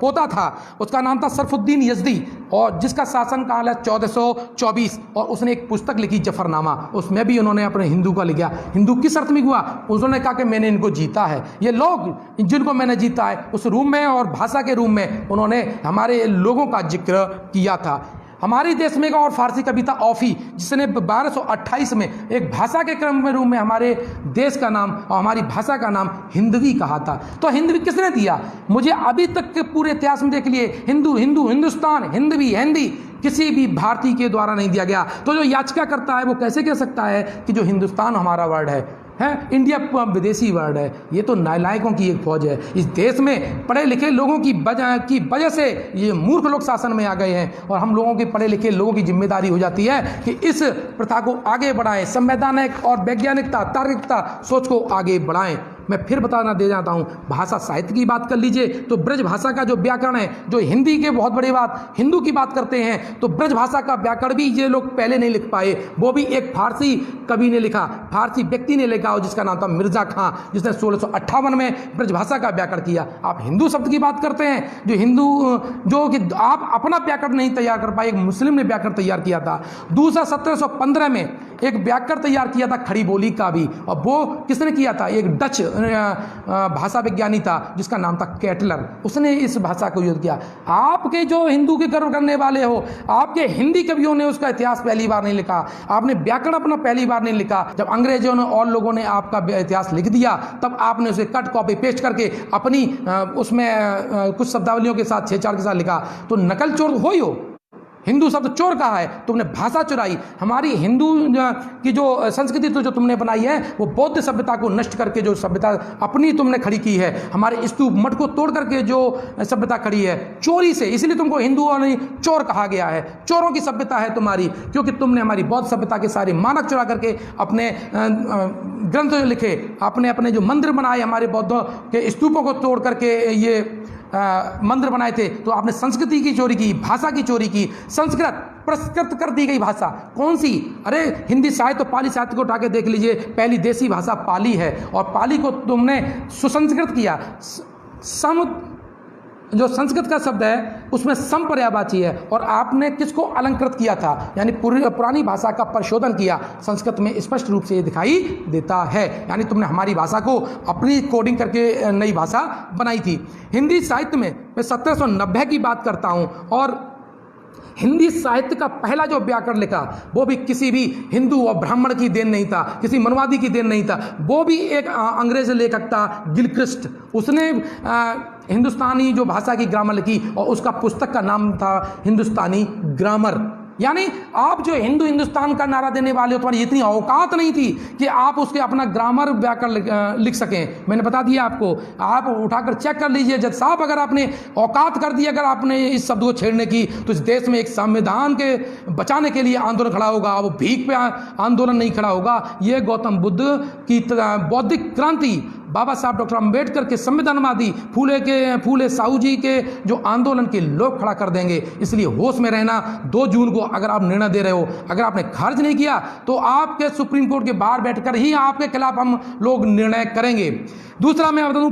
पोता था उसका नाम था सरफुद्दीन यजदी, और जिसका शासन काल है 1424, और उसने एक पुस्तक लिखी जफरनामा, उसमें भी उन्होंने अपने हिंदू का लिखा। हिंदू किस अर्थ में हुआ? उन्होंने कहा कि मैंने इनको जीता है, ये लोग जिनको मैंने जीता है, उस रूम में और भाषा के रूम में उन्होंने हमारे लोगों का जिक्र किया था। हमारे देश में एक और फारसी कवि था औफी, जिसने 1228 में एक भाषा के क्रम में रूप में हमारे देश का नाम और हमारी भाषा का नाम हिंदवी कहा था। तो हिंदवी किसने दिया? मुझे अभी तक के पूरे इतिहास में देख लिए, हिंदुस्तान, हिंदी किसी भी भारतीय के द्वारा नहीं दिया गया। तो जो याचिका करता है वो कैसे कह सकता है कि जो हिंदुस्तान हमारा वर्ड है इंडिया विदेशी वर्ड है? ये तो नालायकों की एक फौज है। इस देश में पढ़े लिखे लोगों की वजह से ये मूर्ख लोग शासन में आ गए हैं, और हम लोगों के पढ़े लिखे लोगों की जिम्मेदारी हो जाती है कि इस प्रथा को आगे बढ़ाएं, संवैधानिक और वैज्ञानिकता, तार्किकता सोच को आगे बढ़ाएं। मैं फिर बताना दे जाता हूं, भाषा साहित्य की बात कर लीजिए तो ब्रज भाषा का जो व्याकरण है, जो हिंदी के बहुत बड़ी बात हिंदू की बात करते हैं, तो ब्रज भाषा का व्याकरण भी ये लोग पहले नहीं लिख पाए। वो भी एक फारसी कवि ने लिखा, फारसी व्यक्ति ने लिखा, और जिसका नाम था मिर्जा खां, जिसने 1658 में ब्रज भाषा का व्याकरण किया। आप हिंदू शब्द की बात करते हैं, जो हिंदू जो कि आप अपना व्याकरण नहीं तैयार कर पाए, एक मुस्लिम ने व्याकरण तैयार किया था। दूसरा 1715 में एक व्याकरण तैयार किया था खड़ी बोली का भी, और वो किसने किया था? एक डच भाषा विज्ञानी था जिसका नाम था केटलर, उसने इस भाषा को यूज किया। आपके जो हिंदू के गर्व करने वाले हो, आपके हिंदी कवियों ने उसका इतिहास पहली बार नहीं लिखा, आपने व्याकरण अपना पहली बार नहीं लिखा। जब अंग्रेजों ने और लोगों ने आपका इतिहास लिख दिया तब आपने उसे कट कॉपी पेस्ट करके अपनी उसमें कुछ शब्दावलियों के साथ छेड़छाड़ के साथ लिखा। तो नकल चोर हो हिंदू शब्द चोर कहा है, तुमने भाषा चुराई। हमारी हिंदू की जो संस्कृति तो जो तुमने बनाई है वो बौद्ध सभ्यता को नष्ट करके जो सभ्यता अपनी तुमने खड़ी की है, हमारे स्तूप मठ को तोड़ करके जो सभ्यता खड़ी है चोरी से, इसलिए तुमको हिंदू और नहीं चोर कहा गया है। चोरों की सभ्यता है तुम्हारी, क्योंकि तुमने हमारी बौद्ध सभ्यता के सारे मानक चुरा करके अपने ग्रंथ लिखे, आपने अपने जो मंदिर बनाए, हमारे बौद्धों के स्तूपों को तोड़ करके ये मंदिर बनाए थे। तो आपने संस्कृति की चोरी की, भाषा की चोरी की। संस्कृत प्रस्कृत कर दी गई भाषा कौन सी? अरे हिंदी साहित्य तो पाली साहित्य को उठा के देख लीजिए, पहली देसी भाषा पाली है, और पाली को तुमने सुसंस्कृत किया। जो संस्कृत का शब्द है उसमें सम पर्यायवाची है, और आपने किसको अलंकृत किया था? यानी पुरानी भाषा का परिशोधन किया। संस्कृत में स्पष्ट रूप से ये दिखाई देता है, यानी तुमने हमारी भाषा को अपनी कोडिंग करके नई भाषा बनाई थी। हिंदी साहित्य में मैं 1790 की बात करता हूँ, और हिंदी साहित्य का पहला जो व्याकरण लिखा वो भी किसी भी हिंदू और ब्राह्मण की देन नहीं था, किसी मनवादी की देन नहीं था, वो भी एक अंग्रेज लेखक था गिलक्रिस्ट। उसने हिंदुस्तानी जो भाषा की ग्रामर लिखी, और उसका पुस्तक का नाम था हिंदुस्तानी ग्रामर। यानी आप जो हिंदू हिंदुस्तान का नारा देने वाले हो, तुम्हारी इतनी औकात नहीं थी कि आप उसके अपना ग्रामर व्याकरण लिख सकें। मैंने बता दिया आपको, आप उठाकर चेक कर लीजिए जज साहब, अगर आपने औकात कर दी, अगर आपने इस शब्द को छेड़ने की, तो इस देश में एक संविधान के बचाने के लिए आंदोलन खड़ा होगा, वो भीख पे आंदोलन नहीं खड़ा होगा। ये गौतम बुद्ध की बौद्धिक क्रांति, बाबा साहब डॉक्टर अंबेडकर के संविधानवादी, फूले साहू जी के जो आंदोलन के लोग खड़ा कर देंगे। इसलिए होश में रहना। 2 जून को अगर आप निर्णय दे रहे हो, अगर आपने खारिज नहीं किया तो आपके सुप्रीम कोर्ट के बाहर बैठकर ही आपके खिलाफ हम लोग निर्णय करेंगे। दूसरा मैं बता दूं,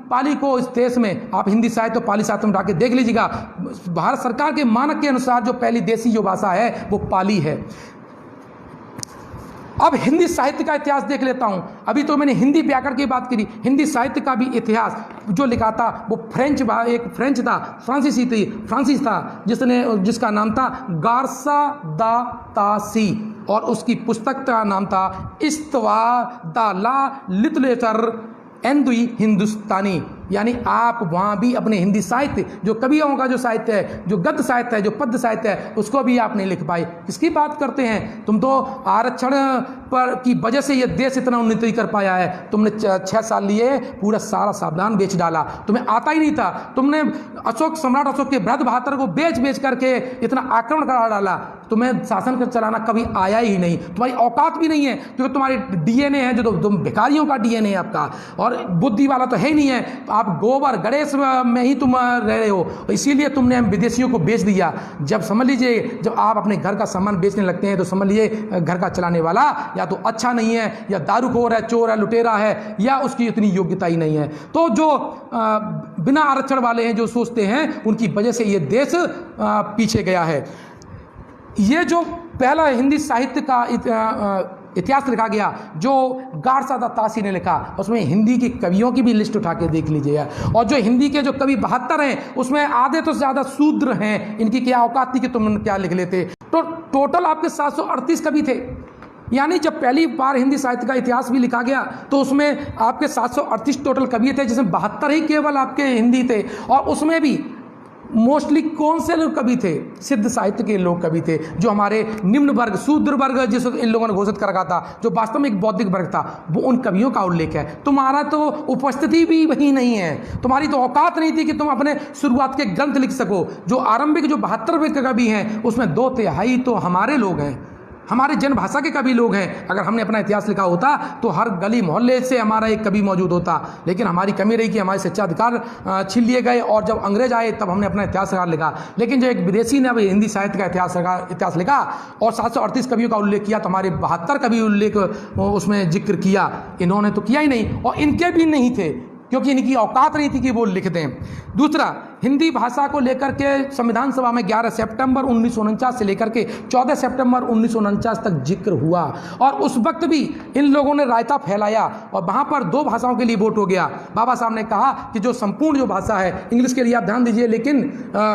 पाली को इस देश में आप हिंदी साहित्य तो पाली साहित्य में उठा के देख लीजिएगा, भारत सरकार के मानक के अनुसार जो पहली देसी जो भाषा है वो पाली है। अब हिंदी साहित्य का इतिहास देख लेता हूं। अभी तो मैंने हिंदी व्याकरण की बात करी, हिंदी साहित्य का भी इतिहास जो लिखा था वो एक फ्रेंच था, फ्रांसीसी था, जिसका नाम था गार्सा दा तासी, और उसकी पुस्तक का नाम था इस्तवा द ला लिटरेचर एंदुई हिंदुस्तानी। यानी आप वहाँ भी अपने हिंदी साहित्य, जो कवियों का जो साहित्य है, जो गद्य साहित्य है, जो पद्य साहित्य है, उसको भी आप नहीं लिख पाए। किसकी बात करते हैं? तुम तो आरक्षण पर की वजह से ये देश इतना उन्नति कर पाया है। तुमने 6 साल लिए पूरा सारा सावधान बेच डाला, तुम्हें आता ही नहीं था। तुमने सम्राट अशोक के बृहद बहादुर को बेच करके इतना आक्रमण करा डाला, तुम्हें शासन कर चलाना कभी आया ही नहीं। तुम्हारी औकात भी नहीं है, क्योंकि तुम्हारी डीएनए है जो तुम भिखारियों का डीएनए है आपका, और बुद्धि वाला तो है ही नहीं है। आप गोबर गणेश में ही तुम रह रहे हो, इसीलिए तुमने विदेशियों को बेच दिया। जब समझ लीजिए, जब आप अपने घर का सामान बेचने लगते हैं तो समझ लीजिए घर का चलाने वाला या तो अच्छा नहीं है, या दारूखोर है, चोर है, लुटेरा है, या उसकी इतनी योग्यता ही नहीं है। तो जो बिना आरक्षण वाले हैं, जो सोचते हैं, उनकी वजह से ये देश पीछे गया है। ये जो पहला हिंदी साहित्य का इतिहास लिखा गया, जो गार्सा दा तासी ने लिखा, उसमें हिंदी की कवियों की भी लिस्ट उठा के देख लीजिएगा। और जो हिंदी के जो कवि 72 हैं, उसमें आधे तो ज़्यादा शूद्र हैं। इनकी क्या औकात थी कि तुम क्या लिख लेते? तो टोटल आपके 738 कवि थे। यानी जब पहली बार हिंदी साहित्य का इतिहास भी लिखा गया तो उसमें आपके 738 टोटल कवि थे, जिसमें 72 ही केवल आपके हिंदी थे। और उसमें भी मोस्टली कौन से लोग कवि थे? सिद्ध साहित्य के लोग कवि थे, जो हमारे निम्न वर्ग, शूद्र वर्ग जिसको इन लोगों ने घोषित कर रखा था, जो वास्तव में एक बौद्धिक वर्ग था, वो उन कवियों का उल्लेख है। तुम्हारा तो उपस्थिति भी वही नहीं है, तुम्हारी तो औकात नहीं थी कि तुम अपने शुरुआत के ग्रंथ लिख सको। जो आरंभिक जो 72वें कवि हैं, उसमें 2/3 तो हमारे लोग हैं, हमारे जनभाषा के कवि लोग हैं। अगर हमने अपना इतिहास लिखा होता तो हर गली मोहल्ले से हमारा एक कवि मौजूद होता, लेकिन हमारी कमी रही कि हमारे शिक्षाधिकार छीन लिए गए, और जब अंग्रेज आए तब हमने अपना इतिहासकार लिखा। लेकिन जो एक विदेशी ने अब हिंदी साहित्य का इतिहास लिखा और 738 कवियों का उल्लेख किया, तो हमारे 72 कवि उल्लेख उसमें जिक्र किया, इन्होंने तो किया ही नहीं, और इनके भी नहीं थे, क्योंकि इनकी औकात नहीं थी कि वो लिख दें। दूसरा, हिंदी भाषा को लेकर के संविधान सभा में 11 सितंबर 1949 से लेकर के 14 सितंबर 1949 तक जिक्र हुआ, और उस वक्त भी इन लोगों ने रायता फैलाया, और वहाँ पर 2 भाषाओं के लिए वोट हो गया। बाबा साहब ने कहा कि जो संपूर्ण जो भाषा है, इंग्लिश के लिए आप ध्यान दीजिए, लेकिन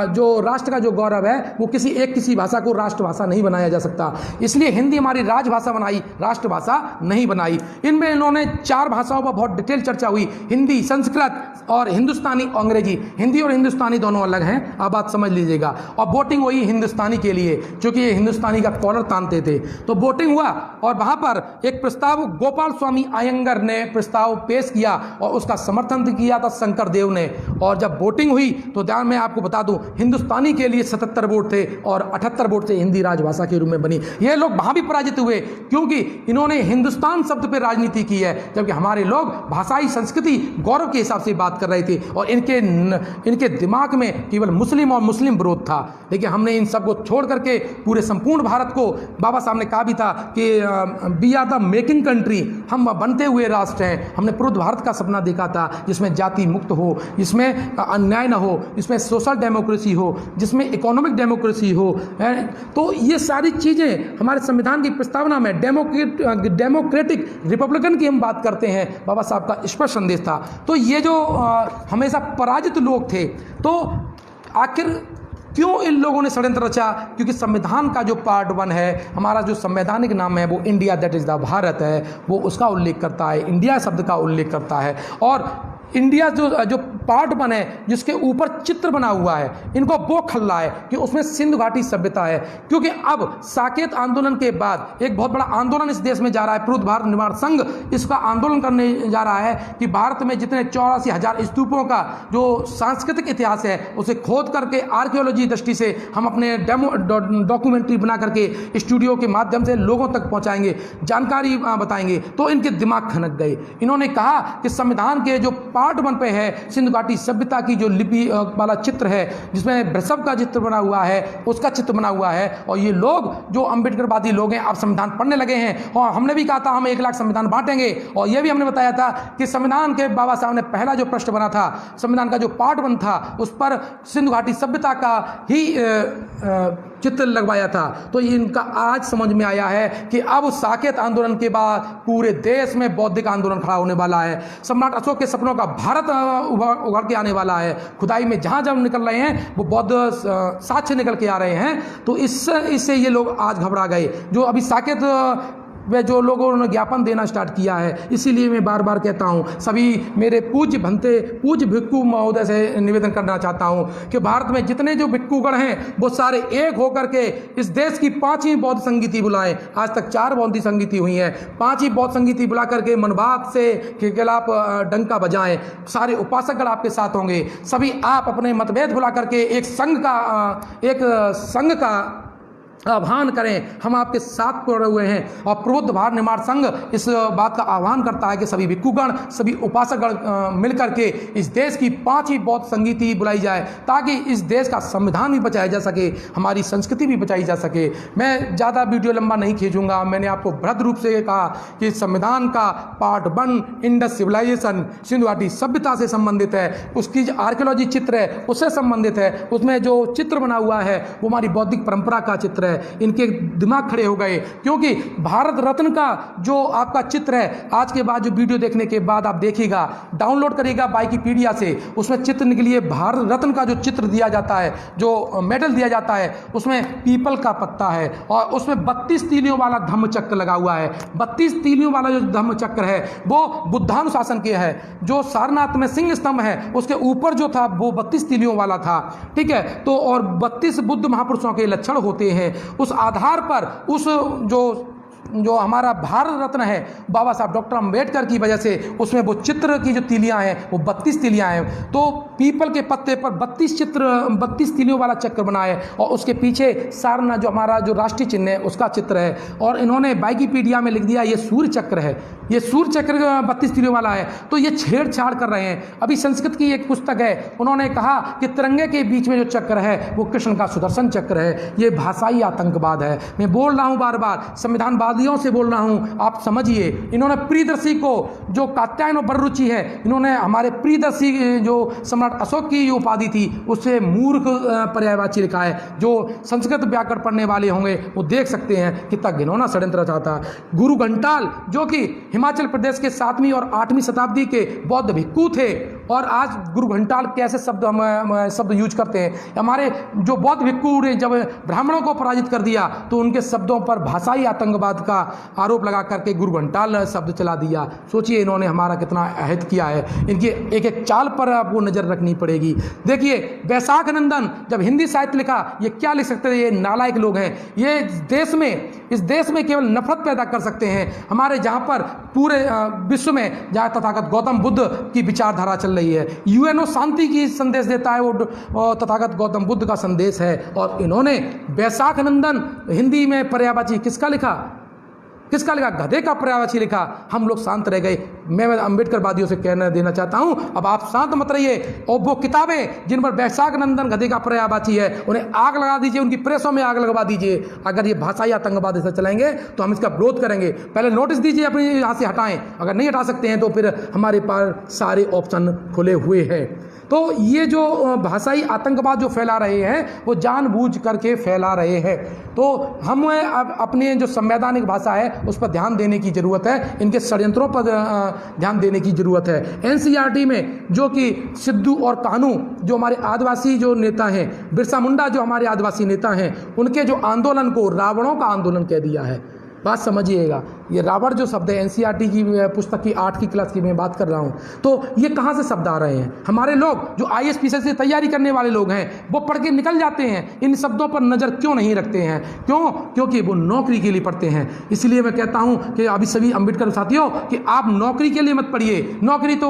जो राष्ट्र का जो गौरव है वो किसी भाषा को राष्ट्रभाषा नहीं बनाया जा सकता, इसलिए हिंदी हमारी राजभाषा बनाई, राष्ट्रभाषा नहीं बनाई। इनमें इन्होंने 4 भाषाओं पर बहुत डिटेल चर्चा हुई, हिंदी, संस्कृत और हिंदुस्तानी और अंग्रेजी। हिंदी और हिंदुस्तानी दोनों अलग हैं, आप बात समझ लीजिएगा। और वोटिंग हुई हिंदुस्तानी के लिए, क्योंकि ये हिंदुस्तानी का कॉलर तानते थे, तो वोटिंग हुआ। और वहाँ पर एक प्रस्ताव गोपाल स्वामी अयंगर ने प्रस्ताव पेश किया, और उसका समर्थन किया था शंकर देव ने। और जब वोटिंग हुई तो ध्यान में आपको बता दूं, हिंदुस्तानी के लिए 77 वोट थे और 78 वोट से हिंदी राजभाषा के रूप में बनी। ये लोग वहाँ भी पराजित हुए, क्योंकि इन्होंने हिंदुस्तान शब्द पर राजनीति की है, जबकि हमारे लोग भाषाई संस्कृति गौरव के हिसाब से बात कर रहे थे, और इनके दिमाग में केवल मुस्लिम और मुस्लिम विरोध था। लेकिन हमने इन सब को छोड़ करके पूरे संपूर्ण भारत को, बाबा साहब ने कहा भी था कि we are the making country, हम बनते हुए राष्ट्र हैं। हमने पूर्ण भारत का सपना देखा था, जिसमें जाति मुक्त हो, जिसमें अन्याय न हो, जिसमें सोशल डेमोक्रेसी हो, जिसमें इकोनॉमिक डेमोक्रेसी हो। तो ये सारी चीज़ें हमारे संविधान की प्रस्तावना में डेमोक्रेटिक रिपब्लिकन की हम बात करते हैं, बाबा साहब का स्पष्ट संदेश था। तो ये जो हमेशा पराजित लोग थे, तो आखिर क्यों इन लोगों ने षड्यंत्र रचा? क्योंकि संविधान का जो पार्ट 1 है, हमारा जो संवैधानिक नाम है वो India that is the Bharat है, वो उसका उल्लेख करता है, इंडिया शब्द का उल्लेख करता है। और इंडिया जो पार्ट 1 है जिसके ऊपर चित्र बना हुआ है, इनको वो खल्ला है कि उसमें सिंधु घाटी सभ्यता है। क्योंकि अब साकेत आंदोलन के बाद एक बहुत बड़ा आंदोलन इस देश में जा रहा है, पूर्व भारत निर्माण संघ इसका आंदोलन करने जा रहा है कि भारत में जितने 84,000 स्तूपों का जो सांस्कृतिक इतिहास है उसे खोद करके आर्कियोलॉजी दृष्टि से हम अपने डॉक्यूमेंट्री बना करके स्टूडियो के माध्यम से लोगों तक पहुंचाएंगे, जानकारी बताएंगे। तो इनके दिमाग खनक गए। इन्होंने कहा कि संविधान के जो पार्ट 1 पे है सिंधु घाटी सभ्यता की जो लिपि वाला चित्र है जिसमें वृषभ का चित्र बना हुआ है, उसका चित्र बना हुआ है। और ये लोग जो अम्बेडकरवादी लोग हैं अब संविधान पढ़ने लगे हैं। और हमने भी कहा था हम 1 लाख संविधान बांटेंगे, और ये भी हमने बताया था कि संविधान के बाबा साहब ने पहला जो पृष्ठ बना था संविधान का जो पार्ट 1 था उस पर सिंधु घाटी सभ्यता का ही चित्र लगवाया था। तो इनका आज समझ में आया है कि अब साकेत आंदोलन के बाद पूरे देश में बौद्धिक आंदोलन खड़ा होने वाला है। सम्राट अशोक के सपनों का भारत उभर के आने वाला है। खुदाई में जहां जब निकल रहे हैं वो बौद्ध साक्ष्य निकल के आ रहे हैं। तो इससे ये लोग आज घबरा गए। जो अभी साकेत वे जो लोगों ने ज्ञापन देना स्टार्ट किया है, इसीलिए मैं बार बार कहता हूं, सभी मेरे पूज्य भिक्खु महोदय से निवेदन करना चाहता हूं कि भारत में जितने जो भिक्खुगण हैं वो सारे एक होकर के इस देश की 5वीं बौद्ध संगीति बुलाएं। आज तक 4 बौद्ध संगीति हुई हैं, 5वीं बौद्ध संगीति बुला करके मनवाद से के खिलाफ डंका बजाएं। सारे उपासकगण आपके साथ होंगे। सभी आप अपने मतभेद बुला करके एक संघ का आह्वान करें। हम आपके साथ पड़े हुए हैं। और प्रबुद्ध भारत निर्माण संघ इस बात का आह्वान करता है कि सभी भिक्खुगण, सभी उपासकगण मिलकर के इस देश की 5वीं बौद्ध संगीति बुलाई जाए ताकि इस देश का संविधान भी बचाया जा सके, हमारी संस्कृति भी बचाई जा सके। मैं ज़्यादा वीडियो लंबा नहीं खींचूंगा। मैंने आपको बृहद रूप से कहा कि संविधान का पार्ट 1 इंडस सिविलाइजेशन सिंधु घाटी सभ्यता से संबंधित है, उसकी जो आर्कियोलॉजी चित्र है उससे संबंधित है। उसमें जो चित्र बना हुआ है वो हमारी बौद्धिक परंपरा का चित्र है। इनके दिमाग खड़े हो गए क्योंकि भारत रत्न का जो आपका चित्र है, आज के बाद जो वीडियो देखने के बाद आप देखिएगा, डाउनलोड करिएगा विकिपीडिया से, उसमें चित्र निकलिए भारत रत्न का जो चित्र दिया जाता है, जो मेडल दिया जाता है, उसमें पीपल का पत्ता है और उसमें 32 तीलियों वाला धम्म चक्र लगा हुआ है। 32 तीलियों वाला जो धम्म चक्र है वो बुद्धानुशासन के है। जो सारनाथ में सिंह स्तंभ है उसके ऊपर जो था वो 32 तीलियों वाला था। ठीक है, तो और 32 बुद्ध महापुरुषों के लक्षण होते हैं। उस आधार पर उस जो हमारा भारत रत्न है बाबा साहब डॉक्टर अंबेडकर की वजह से उसमें वो चित्र की जो तीलियां हैं वो 32 तीलियां हैं। तो पीपल के पत्ते पर 32 तीलियों वाला चक्र बना है और उसके पीछे सारनाथ जो हमारा जो राष्ट्रीय चिन्ह है उसका चित्र है। और इन्होंने विकिपीडिया में लिख दिया ये सूर्य चक्र है, ये सूर्य चक्र 32 तीलियों वाला है। तो ये छेड़छाड़ कर रहे हैं। अभी संस्कृत की एक पुस्तक है, उन्होंने कहा कि तिरंगे के बीच में जो चक्र है वो कृष्ण का सुदर्शन चक्र है। ये भाषाई आतंकवाद है। मैं बोल रहा हूँ बार बार, संविधानवादियों से बोल रहा हूँ, आप समझिए। इन्होंने प्रियदर्शी को जो कात्यायन और बररुचि है, इन्होंने हमारे प्रियदर्शी जो सम्राट अशोक की उपाधि थी उससे मूर्ख पर्यायवाची लिखा है। जो संस्कृत व्याकरण पढ़ने वाले होंगे वो देख सकते हैं कितना घिनौना षड्यंत्र था। गुरु घंटाल जो कि हिमाचल प्रदेश के 7वीं और 8वीं शताब्दी के बौद्ध भिक्खु थे, और आज गुरु घंटाल कैसे शब्द यूज करते हैं। हमारे जो बौद्ध भिक्खु ने जब ब्राह्मणों को पराजित कर दिया तो उनके शब्दों पर भाषाई आतंकवाद का आरोप लगा करके गुरु घंटाल शब्द चला दिया। सोचिए इन्होंने हमारा कितना अहित किया है। इनकी एक एक चाल पर आपको नजर रखनी पड़ेगी। देखिए वैशाख नंदन जब हिंदी साहित्य लिखा, ये क्या लिख सकते थे? ये नालायक लोग हैं। ये इस देश में केवल नफरत पैदा कर सकते हैं। हमारे जहाँ पर पूरे विश्व में जहाँ तथागत गौतम बुद्ध की विचारधारा चल रही है, यूएनओ शांति की संदेश देता है, वो तथागत गौतम बुद्ध का संदेश है। और इन्होंने वैशाख नंदन हिंदी में पर्यायवाची किसका लिखा? गधे का पर्यायवाची लिखा। हम लोग शांत रह गए। मैं अम्बेडकरवादियों से कहना देना चाहता हूं, अब आप शांत मत रहिए। और वो किताबें जिन पर वैशाख नंदन गधे का पर्यायवाची है उन्हें आग लगा दीजिए, उनकी प्रेसों में आग लगवा दीजिए। अगर ये भाषाई आतंकवाद ऐसा चलाएंगे तो हम इसका विरोध करेंगे। पहले नोटिस दीजिए, अपने यहाँ से हटाएं। अगर नहीं हटा सकते हैं तो फिर हमारे पास सारे ऑप्शन खुले हुए हैं। तो ये जो भाषाई आतंकवाद जो फैला रहे हैं वो जानबूझ करके फैला रहे हैं। तो हम अपने जो संवैधानिक भाषा है उस पर ध्यान देने की ज़रूरत है। इनके षड्यंत्रों पर ध्यान देने की ज़रूरत है। एनसीईआरटी में जो कि सिद्धू और कान्हू जो हमारे आदिवासी जो नेता हैं, बिरसा मुंडा जो हमारे आदिवासी नेता हैं, उनके जो आंदोलन को रावणों का आंदोलन कह दिया है। बात समझिएगा, ये रावण जो शब्द है एनसीईआरटी की पुस्तक की 8 की क्लास की मैं बात कर रहा हूँ, तो ये कहाँ से शब्द आ रहे हैं? हमारे लोग जो आईएएस पीसीएस की तैयारी करने वाले लोग हैं वो पढ़ के निकल जाते हैं, इन शब्दों पर नज़र क्यों नहीं रखते हैं? क्यों? क्योंकि वो नौकरी के लिए पढ़ते हैं। इसलिए मैं कहता हूँ कि अभी सभी अम्बेडकर साथियों कि आप नौकरी के लिए मत पढ़िए, नौकरी तो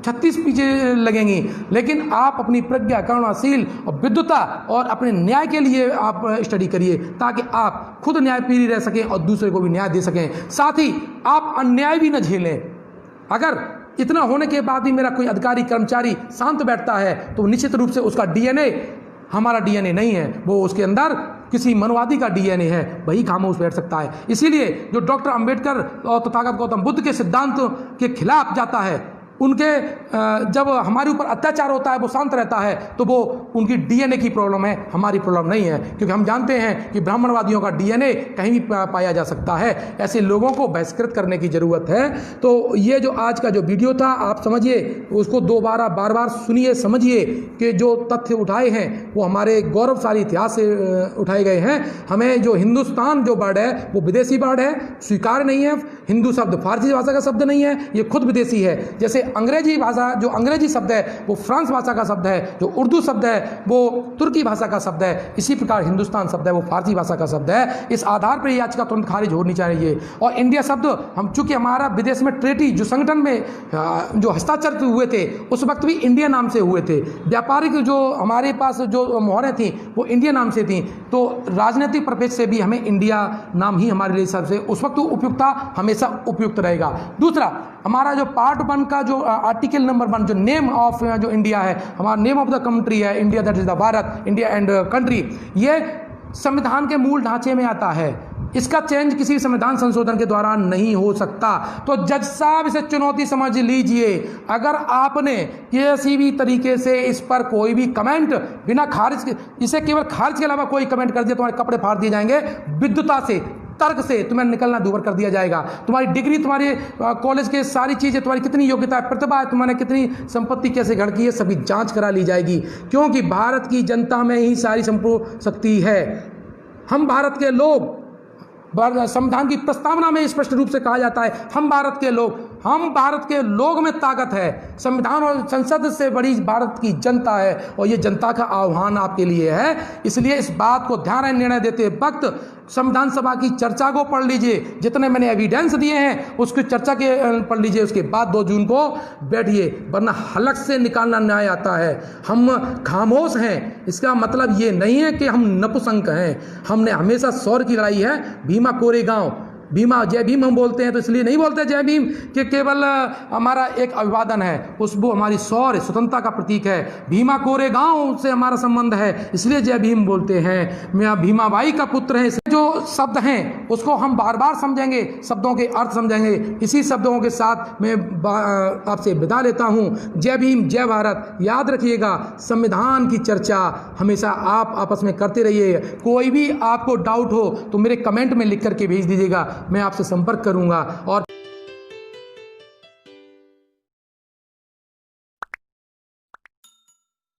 36 पीछे लगेंगी, लेकिन आप अपनी प्रज्ञा, करुणाशील और विद्वता और अपने न्याय के लिए आप स्टडी करिए, ताकि आप खुद न्यायप्रिय रह सकें और दूसरे को भी न्याय दे सकें, साथ ही आप अन्याय भी न झेलें। अगर इतना होने के बाद भी मेरा कोई अधिकारी कर्मचारी शांत बैठता है तो निश्चित रूप से उसका डीएनए हमारा डीएनए नहीं है, वो उसके अंदर किसी मनवादी का डीएनए है, वही खामोश बैठ सकता है। इसीलिए जो डॉक्टर अंबेडकर और तथागत गौतम बुद्ध के सिद्धांतों के खिलाफ जाता है, उनके जब हमारे ऊपर अत्याचार होता है वो शांत रहता है, तो वो उनकी डीएनए की प्रॉब्लम है, हमारी प्रॉब्लम नहीं है। क्योंकि हम जानते हैं कि ब्राह्मणवादियों का डीएनए कहीं भी पाया जा सकता है। ऐसे लोगों को बहिष्कृत करने की ज़रूरत है। तो ये जो आज का जो वीडियो था, आप समझिए, उसको दोबारा बार बार सुनिए, समझिए कि जो तथ्य उठाए हैं वो हमारे गौरवशाली इतिहास से उठाए गए हैं। हमें जो हिंदुस्तान जो वर्ड है वो विदेशी वर्ड है, स्वीकार नहीं है। हिंदू शब्द फारसी भाषा का शब्द नहीं है, ये खुद विदेशी है। जैसे अंग्रेजी भाषा, जो अंग्रेजी शब्द है वो फ्रांस भाषा का शब्द है, जो उर्दू शब्द है वो तुर्की भाषा का शब्द है, इसी प्रकार हिंदुस्तान शब्द है वो फारसी भाषा का शब्द है। इस आधार पर याचिका तुरंत खारिज होनी चाहिए। और इंडिया शब्द हम, चूंकि हमारा विदेश में ट्रेटी जो संगठन में जो हस्ताक्षर हुए थे उस वक्त भी इंडिया नाम से हुए थे। व्यापारिक जो हमारे पास जो मोहरें थी वो इंडिया नाम से थी। तो राजनीतिक परिप्रेक्ष्य से भी हमें इंडिया नाम ही हमारे लिए सबसे उस वक्त उपयुक्त था, हमेशा उपयुक्त रहेगा। दूसरा, हमारा जो पार्ट 1 का जो आर्टिकल नंबर 1 जो नेम ऑफ जो इंडिया है, हमारा नेम ऑफ द कंट्री है India, that is the Bharat, India and country, ये संविधान के मूल ढांचे में आता है। इसका चेंज किसी संविधान संशोधन के द्वारा नहीं हो सकता। तो जज साहब इसे चुनौती समझ लीजिए। अगर आपने किसी भी तरीके से इस पर कोई भी कमेंट बिना खारिज के, इसे केवल खारिज के अलावा कोई कमेंट कर दिया, तुम्हारे कपड़े फाड़ दिए जाएंगे। विद्वता से, तर्क से तुम्हें निकलना दूर कर दिया जाएगा। तुम्हारी डिग्री, तुम्हारे कॉलेज के सारी चीज़ें, तुम्हारी कितनी योग्यता है, प्रतिभा है, तुम्हारे कितनी संपत्ति कैसे गढ़ की है, सभी जांच करा ली जाएगी। क्योंकि भारत की जनता में ही सारी संपूर्ण शक्ति है। हम भारत के लोग, संविधान की प्रस्तावना में स्पष्ट रूप से कहा जाता है, हम भारत के लोग में ताकत है। संविधान और संसद से बड़ी भारत की जनता है, और ये जनता का आह्वान आपके लिए है। इसलिए इस बात को ध्यान में निर्णय देते वक्त संविधान सभा की चर्चा को पढ़ लीजिए, जितने मैंने एविडेंस दिए हैं उसकी चर्चा के पढ़ लीजिए, उसके बाद 2 जून को बैठिए, वरना हलक से निकालना न्याय आता है। हम खामोश हैं, इसका मतलब ये नहीं है कि हम नपुंसक हैं। हमने हमेशा शौर्य की लड़ाई है। भीमा कोरेगांव, भीमा, जय भीम हम बोलते हैं तो इसलिए नहीं बोलते जय भीम कि केवल हमारा एक अभिवादन है, वो हमारी शौर्य, स्वतंत्रता का प्रतीक है। भीमा कोरेगांव से हमारा संबंध है, इसलिए जय भीम बोलते हैं। मैं भीमाबाई का पुत्र है। जो शब्द हैं उसको हम बार बार समझेंगे, शब्दों के अर्थ समझेंगे। इसी शब्दों के साथ मैं आपसे विदा लेता हूँ। जय भीम, जय भारत। याद रखिएगा, संविधान की चर्चा हमेशा आप आपस में करते रहिए। कोई भी आपको डाउट हो तो मेरे कमेंट में लिख करके भेज दीजिएगा, मैं आपसे संपर्क करूंगा। और